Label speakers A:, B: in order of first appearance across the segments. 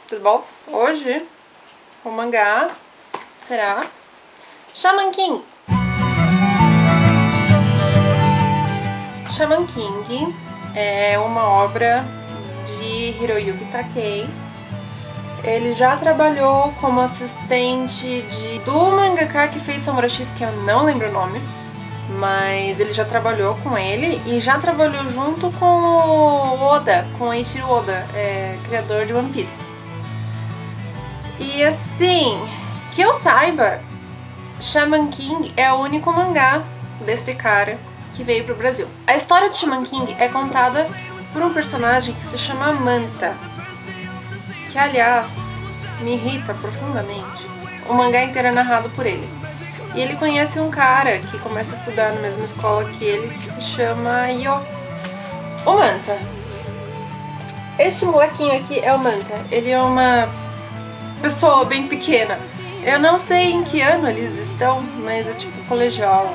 A: tudo bom? Hoje o mangá será Shaman King. Shaman King é uma obra de Hiroyuki Takei. Ele já trabalhou como assistente do mangaka que fez Samurai X, que eu não lembro o nome, mas ele já trabalhou com ele e já trabalhou junto com o Oda, com o Eiichiro Oda, criador de One Piece. E assim, que eu saiba, Shaman King é o único mangá desse cara que veio pro Brasil. A história de Shaman King é contada por um personagem que se chama Manta, que aliás me irrita profundamente. O mangá inteiro é narrado por ele. E ele conhece um cara que começa a estudar na mesma escola que ele, que se chama Yo. O Manta. Este molequinho aqui é o Manta. Ele é uma pessoa bem pequena. Eu não sei em que ano eles estão, mas é tipo colegial.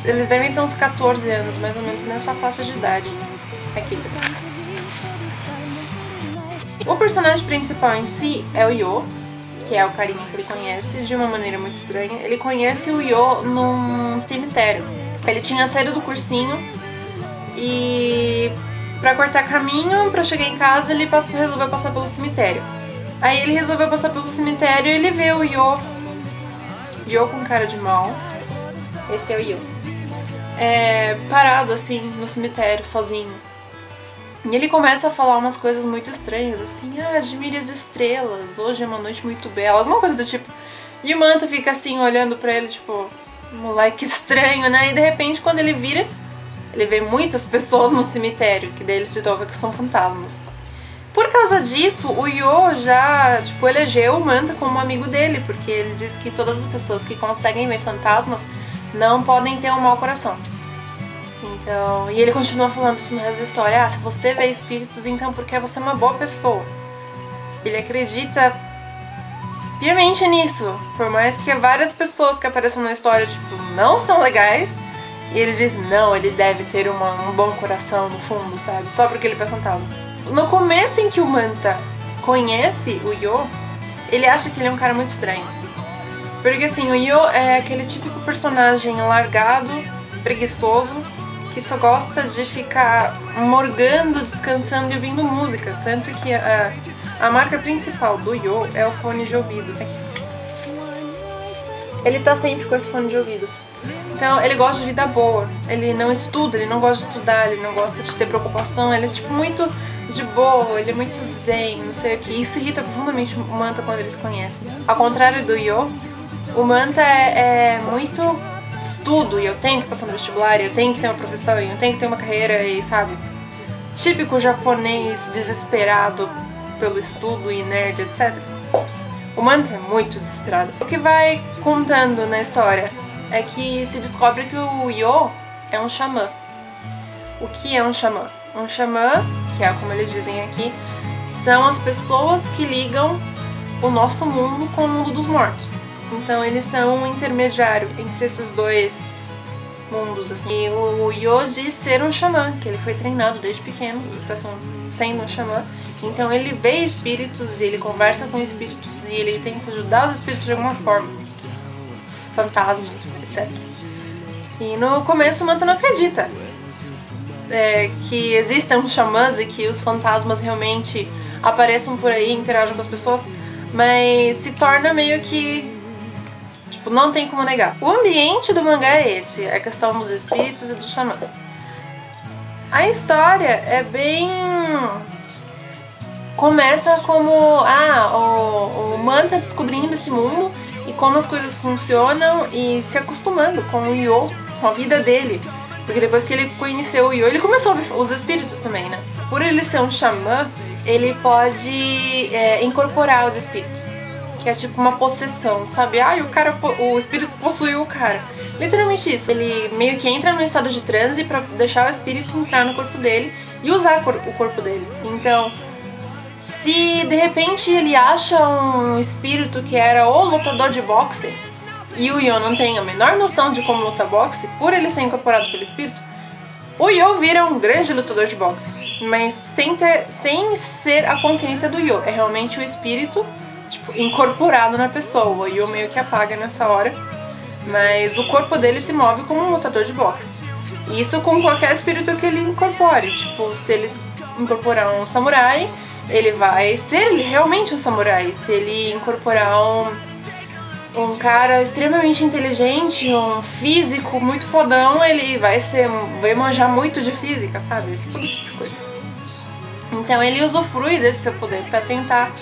A: Eles devem ter uns 14 anos, mais ou menos nessa faixa de idade. Aqui. O personagem principal em si é o Yo, que é o carinha que ele conhece de uma maneira muito estranha. Ele conhece o Yo num cemitério. Ele tinha saído do cursinho e pra cortar caminho, pra chegar em casa, ele resolveu passar pelo cemitério. Aí ele resolveu passar pelo cemitério e ele vê o Yo com cara de mal. Este é o Yo. Parado assim no cemitério, sozinho. E ele começa a falar umas coisas muito estranhas, assim, admire as estrelas, hoje é uma noite muito bela, alguma coisa do tipo. E o Manta fica assim, olhando pra ele, tipo, moleque estranho, né? E de repente, quando ele vira, ele vê muitas pessoas no cemitério, que daí ele se toca que são fantasmas. Por causa disso, o Yo já, tipo, elegeu o Manta como amigo dele, porque ele diz que todas as pessoas que conseguem ver fantasmas não podem ter um mau coração. Então, e ele continua falando isso no resto da história. Se você vê espíritos, então porque você é uma boa pessoa. Ele acredita piamente nisso. Por mais que várias pessoas que apareçam na história, tipo, não são legais. E ele diz, não, ele deve ter um bom coração no fundo, sabe? Só porque ele vê fantasmas. No começo em que o Manta conhece o Yo, ele acha que ele é um cara muito estranho. Porque assim, o Yo é aquele típico personagem largado, preguiçoso, que só gosta de ficar morgando, descansando e ouvindo música. Tanto que a marca principal do Yo é o fone de ouvido. Ele tá sempre com esse fone de ouvido. Então ele gosta de vida boa. Ele não estuda, ele não gosta de estudar, ele não gosta de ter preocupação. Ele é tipo muito de boa, ele é muito zen, não sei o que. Isso irrita profundamente o Manta quando eles conhecem. Ao contrário do Yo, o Manta é muito estudo, e eu tenho que passar no vestibular, eu tenho que ter uma profissão, eu tenho que ter uma carreira, e sabe? Típico japonês desesperado pelo estudo e nerd, etc. O Manta é muito desesperado. O que vai contando na história é que se descobre que o Yo é um xamã. O que é um xamã? Um xamã, que é como eles dizem aqui, são as pessoas que ligam o nosso mundo com o mundo dos mortos. Então eles são um intermediário entre esses dois mundos, assim. E o Yo diz ser um xamã, que ele foi treinado desde pequeno pra sendo um xamã. Então ele vê espíritos, e ele conversa com espíritos, e ele tenta ajudar os espíritos de alguma forma. Fantasmas, etc. E no começo o Manta não acredita que existam xamãs e que os fantasmas realmente apareçam por aí e interagem com as pessoas, mas se torna meio que não tem como negar. O ambiente do mangá é esse, a questão dos espíritos e dos xamãs. A história é bem... Começa como o Manta descobrindo esse mundo e como as coisas funcionam e se acostumando com o Yo, com a vida dele. Porque depois que ele conheceu o Yo, ele começou a ver os espíritos também, né? Por ele ser um xamã, ele pode incorporar os espíritos. Que é tipo uma possessão, sabe? O espírito possuiu o cara. Literalmente isso. Ele meio que entra num estado de transe pra deixar o espírito entrar no corpo dele e usar o corpo dele. Então, se de repente ele acha um espírito que era o lutador de boxe e o Yo não tem a menor noção de como lutar boxe, por ele ser incorporado pelo espírito, O Yo vira um grande lutador de boxe, mas sem ser a consciência do Yo. É realmente o espírito, tipo, incorporado na pessoa. O Yo meio que apaga nessa hora, mas o corpo dele se move como um lutador de boxe. Isso com qualquer espírito que ele incorpore. Tipo, se ele incorporar um samurai, ele vai ser realmente um samurai. Se ele incorporar um cara extremamente inteligente, um físico muito fodão, ele vai manjar muito de física, sabe? Todo esse tipo de coisa. Então ele usufrui desse seu poder pra tentar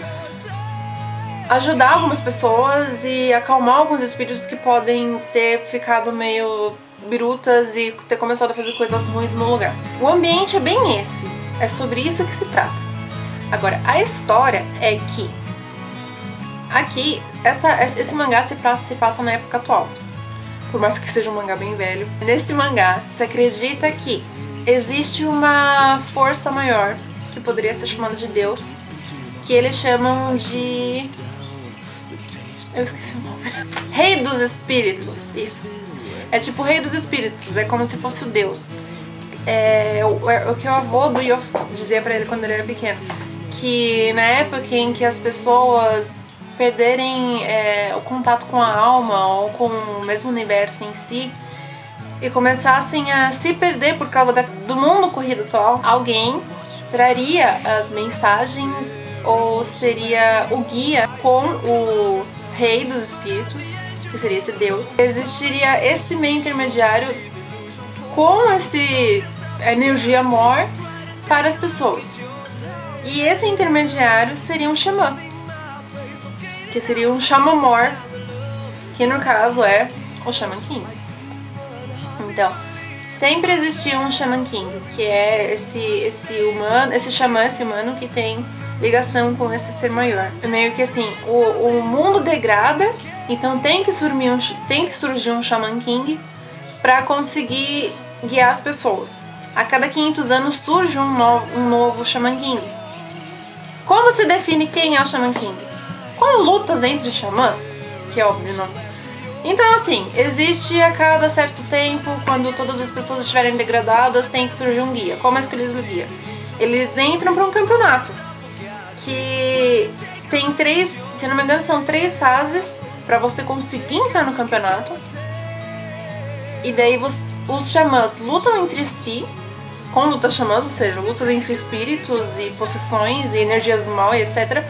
A: ajudar algumas pessoas e acalmar alguns espíritos que podem ter ficado meio birutas e ter começado a fazer coisas ruins no lugar. O ambiente é bem esse. É sobre isso que se trata. Agora, a história é que aqui, esse mangá se passa na época atual. Por mais que seja um mangá bem velho. Nesse mangá, se acredita que existe uma força maior, que poderia ser chamada de Deus, que eles chamam de... eu esqueci o nome. Rei dos Espíritos, isso. É tipo o Rei dos Espíritos, é como se fosse o Deus. É o que o avô do Yo dizia pra ele quando ele era pequeno. Que na época em que as pessoas perderem o contato com a alma ou com o mesmo universo em si e começassem a se perder por causa do mundo corrido atual, alguém traria as mensagens ou seria o guia com o Rei dos Espíritos, que seria esse Deus. Existiria esse meio intermediário com esse energia amor para as pessoas. E esse intermediário seria um xamã, que seria um Xamamor, que no caso é o Shaman King. Então, sempre existiu um Shaman King, que é esse xamã, esse humano que tem ligação com esse ser maior. É meio que assim, o mundo degrada, então tem que surgir um Shaman King para conseguir guiar as pessoas. A cada 500 anos surge um novo Shaman King. Como se define quem é o Shaman King? Com lutas entre xamãs, que é óbvio, não? Então, assim, existe a cada certo tempo, quando todas as pessoas estiverem degradadas, tem que surgir um guia. Como é escolhido o guia? Eles entram para um campeonato, que tem 3, se não me engano, são 3 fases para você conseguir entrar no campeonato. E daí os xamãs lutam entre si, com lutas xamãs, ou seja, lutas entre espíritos e possessões e energias do mal e etc.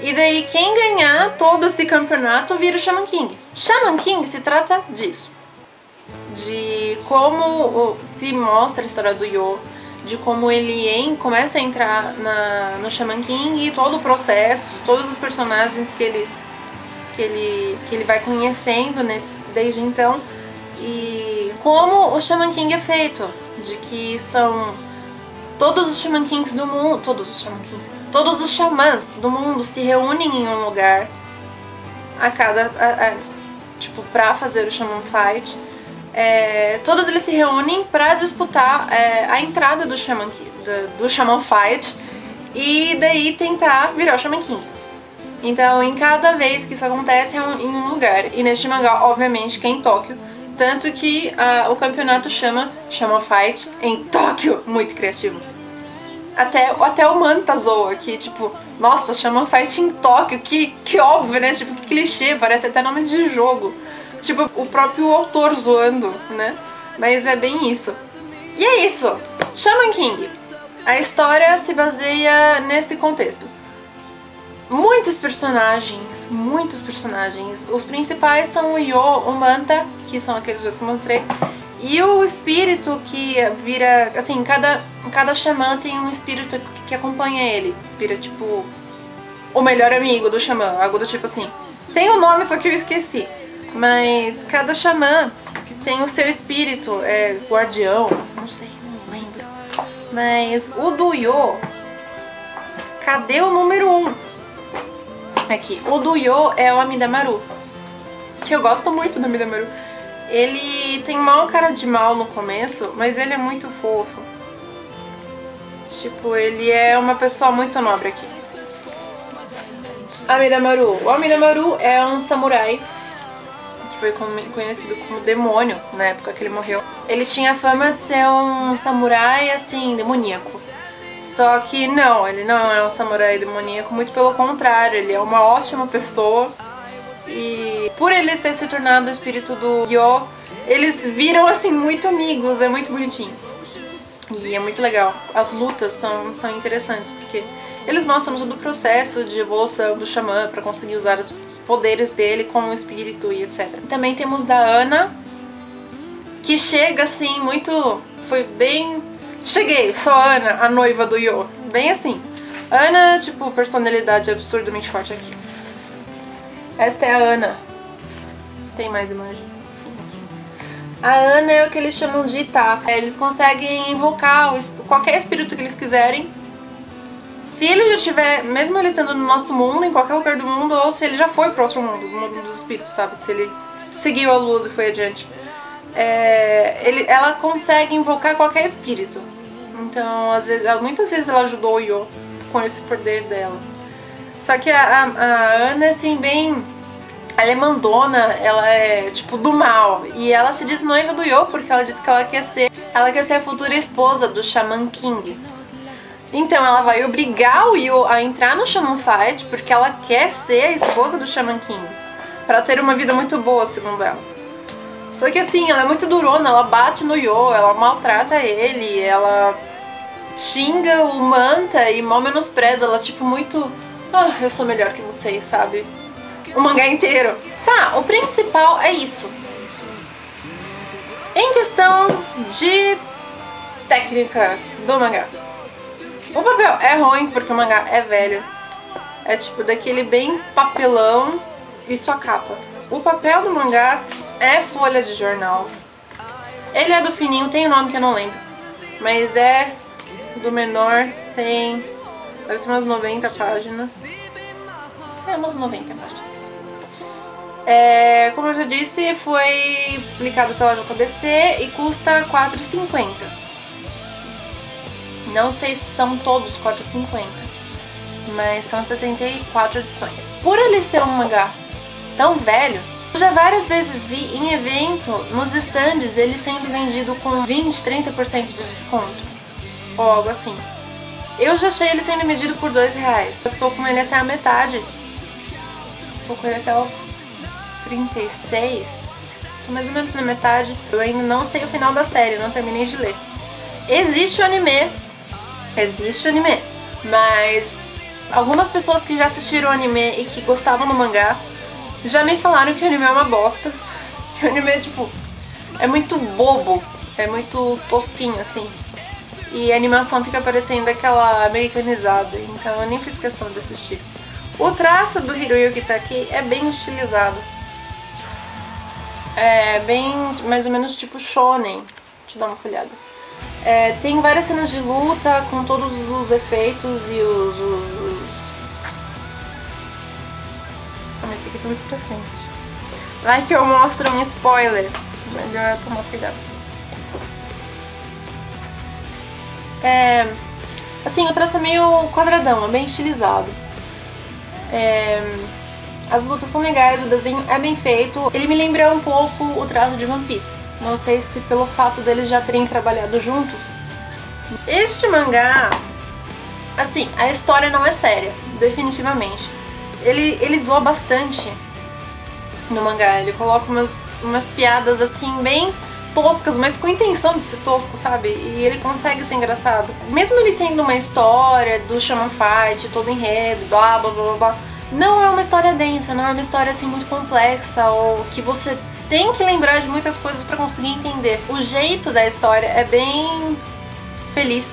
A: E daí quem ganhar todo esse campeonato vira o Shaman King. Shaman King se trata disso. De como se mostra a história do Yo, de como ele começa a entrar no Shaman King e todo o processo, todos os personagens que ele vai conhecendo desde então. E como o Shaman King é feito, de que são todos os Shaman Kings do mundo, todos os xamãs do mundo se reúnem em um lugar tipo, pra fazer o Shaman Fight. Todos eles se reúnem pra disputar a entrada do Shaman Fight e daí tentar virar o Shaman King. Então, em cada vez que isso acontece, é em um lugar. E neste mangá, obviamente, que é em Tóquio. Tanto que o campeonato chama Shaman Fight em Tóquio. Muito criativo. Até o Manta zoa aqui, tipo, nossa, Shaman Fight em Tóquio, que óbvio, né? Tipo, que clichê, parece até nome de jogo. Tipo, o próprio autor zoando, né? Mas é bem isso. E é isso, Shaman King. A história se baseia nesse contexto. Muitos personagens. Os principais são o Yo, o Manta, que são aqueles dois que eu mostrei, e o espírito que vira, assim, cada xamã tem um espírito que acompanha ele. Vira, tipo, o melhor amigo do xamã, algo do tipo assim. Tem um nome, só que eu esqueci. Mas cada xamã tem o seu espírito, guardião, não sei, não lembro. Mas o do Yo, cadê o número 1? Aqui, o do Yo é o Amidamaru, que eu gosto muito do Amidamaru. Ele tem mal cara de mal no começo, mas ele é muito fofo. Tipo, ele é uma pessoa muito nobre aqui. Amidamaru. O Amidamaru é um samurai que foi conhecido como demônio na época que ele morreu. Ele tinha fama de ser um samurai, assim, demoníaco. Só que não, ele não é um samurai demoníaco, muito pelo contrário, ele é uma ótima pessoa. E por ele ter se tornado o espírito do Yo, eles viram, assim, muito amigos, é muito bonitinho. E é muito legal. As lutas são interessantes, porque eles mostram todo o processo de evolução do xamã para conseguir usar os poderes dele como espírito e etc. Também temos a Ana, que chega assim, muito... Foi bem... Cheguei, sou a Ana, a noiva do Yo. Bem assim. Ana, tipo, personalidade absurdamente forte aqui. Esta é a Ana. Tem mais imagens? Sim. A Ana é o que eles chamam de Itá. Eles conseguem invocar qualquer espírito que eles quiserem. Se ele já tiver, mesmo ele estando no nosso mundo, em qualquer lugar do mundo, ou se ele já foi para outro mundo, do mundo dos espíritos, sabe? Se ele seguiu a luz e foi adiante. Ela consegue invocar qualquer espírito. Então, muitas vezes ela ajudou o Yo com esse poder dela. Só que a Ana, assim, bem... Ela é mandona, ela é, tipo, do mal. E ela se diz noiva do Yo porque ela diz que ela quer ser a futura esposa do Shaman King. Então ela vai obrigar o Yo a entrar no Shaman Fight porque ela quer ser a esposa do Shaman King. Pra ter uma vida muito boa, segundo ela. Só que assim, ela é muito durona, ela bate no Yo, ela maltrata ele, ela xinga o Manta e mal menospreza, ela tipo muito... Ah, eu sou melhor que vocês, sabe? O mangá inteiro. Tá, o principal é isso. Em questão de técnica do mangá. O papel é ruim porque o mangá é velho. É tipo daquele bem papelão e sua capa. O papel do mangá é folha de jornal. Ele é do fininho, tem um nome que eu não lembro. Mas é do menor, deve ter umas 90 páginas. É, umas 90 páginas. Como eu já disse, foi publicado pela JBC e custa R$4,50. Não sei se são todos R$4,50, mas são 64 edições. Por ele ser um mangá tão velho, eu já várias vezes vi em evento, nos stands, ele sendo vendido com 20, 30% de desconto, ou algo assim. Eu já achei ele sendo vendido por R$2. Eu tô com ele até a metade. Tô com ele até o 36. Tô mais ou menos na metade. Eu ainda não sei o final da série, não terminei de ler. Existe o anime, mas algumas pessoas que já assistiram o anime e que gostavam do mangá já me falaram que o anime é uma bosta. Que o anime, tipo, é muito bobo, é muito tosquinho, assim. E a animação fica parecendo aquela americanizada, então eu nem fiz questão de assistir. O traço do Hiroyuki Takei é bem estilizado. É bem, mais ou menos tipo shonen. Deixa eu dar uma olhada. Tem várias cenas de luta com todos os efeitos e mas esse aqui tá muito pra frente. Vai que eu mostro um spoiler. Melhor tomar cuidado. Assim, o traço é meio quadradão, é bem estilizado. As lutas são legais, o desenho é bem feito. Ele me lembra um pouco o traço de One Piece. Não sei se pelo fato deles já terem trabalhado juntos. Este mangá, assim, a história não é séria, definitivamente. Ele zoa bastante no mangá. Ele coloca umas piadas assim bem toscas, mas com intenção de ser tosco, sabe? E ele consegue ser engraçado. Mesmo ele tendo uma história do Shaman Fight, todo enredo, blá blá blá blá, não é uma história densa, não é uma história assim muito complexa ou que você tem que lembrar de muitas coisas pra conseguir entender. O jeito da história é bem feliz.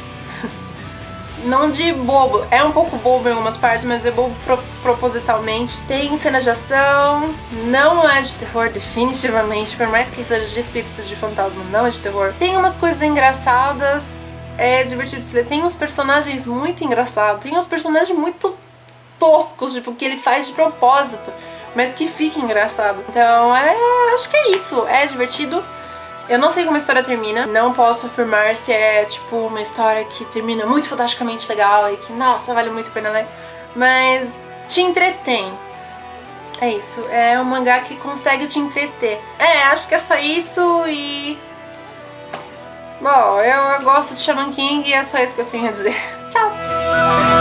A: Não de bobo, é um pouco bobo em algumas partes, mas é bobo propositalmente. Tem cena de ação, não é de terror definitivamente, por mais que seja de espíritos de fantasma, não é de terror. Tem umas coisas engraçadas, é divertido de se ler. Tem uns personagens muito engraçados, tem uns personagens muito toscos, tipo, que ele faz de propósito, mas que fica engraçado. Então, acho que é isso, é divertido. Eu não sei como a história termina, não posso afirmar se é tipo uma história que termina muito fantasticamente legal e que, nossa, vale muito a pena ler, mas te entretém. É isso, é um mangá que consegue te entreter. Acho que é só isso e Bom, eu gosto de Shaman King e é só isso que eu tenho a dizer. Tchau!